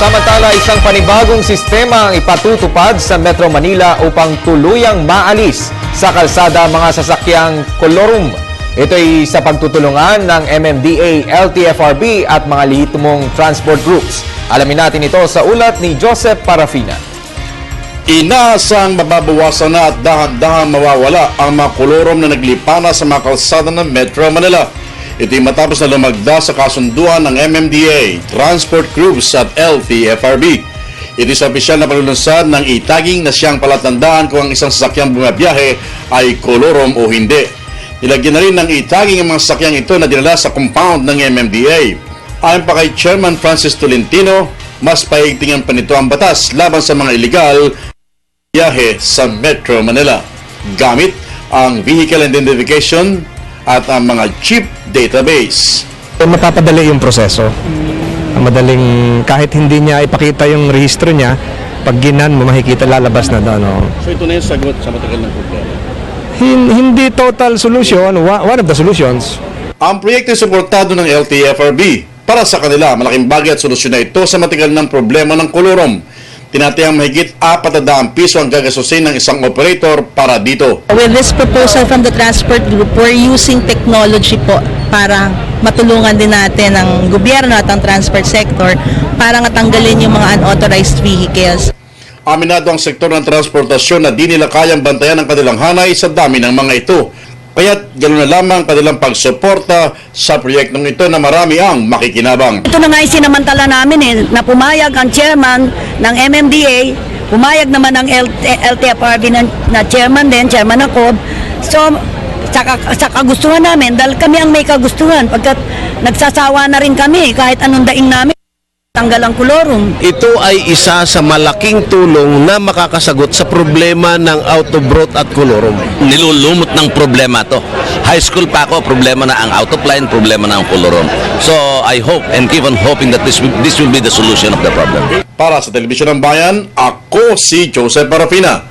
Samantala, isang panibagong sistema ang ipatutupad sa Metro Manila upang tuluyang maalis sa kalsada mga sasakyang kolorum. Ito ay sa pagtutulungan ng MMDA, LTFRB at mga lehitimong transport groups. Alamin natin ito sa ulat ni Joseph Parafina. Inaasang mababawasan na at dahan-dahan mawawala ang mga kolorum na naglipana sa mga kalsada ng Metro Manila. Ito'y matapos na lumagda sa kasunduan ng MMDA, Transport Groups at LTFRB. Ito sa opisyal na paglulunsad ng itaging na siyang palatandaan kung ang isang sasakyang bumabiyahe ay kolorum o hindi. Nilagyan na rin ng itaging ang mga sasakyang ito na dinala sa compound ng MMDA. Ayon pa kay Chairman Francis Tolentino, mas paigtingan pa nito ang batas laban sa mga illegal biyahe sa Metro Manila gamit ang vehicle identification at ang mga chip database. Mapapadali yung proseso. Madaling, kahit hindi niya ipakita yung rehistro niya, pag ginan mo, makikita lalabas na doon. No? So ito na yung sagot sa matagal ng problema. Hindi total solution, one of the solutions. Ang proyekto ay suportado ng LTFRB. Para sa kanila, malaking bagay at solusyon na ito sa matagal ng problema ng kolorum. Tinatayang mahigit 400 piso ang gagasusin ng isang operator para dito. With this proposal from the transport group, we're using technology po para matulungan din natin ang gobyerno at ang transport sector para tanggalin yung mga unauthorized vehicles. Aminado ang sektor ng transportasyon na di nila kayang bantayan ang kanilang hanay sa dami ng mga ito. Kaya't ganoon na lamang kanilang pagsuporta sa proyektong ito na marami ang makikinabang. Ito na nga yung sinamantala namin na pumayag ang chairman ng MMDA, pumayag naman ang LTFRB na chairman din, chairman ako. So, sa kagustuhan namin, dahil kami ang may kagustuhan, pagkat nagsasawa na rin kami kahit anong daing namin. Tanggal ang kolorum. Ito ay isa sa malaking tulong na makakasagot sa problema ng out of road at kolorum. Nilulumot ng problema to. High school pa ako, problema na ang out of line, problema na ang kolorum. So I hope and keep on hoping that this will be the solution of the problem. Para sa Telebisyon ng Bayan, ako si Joseph Parafina.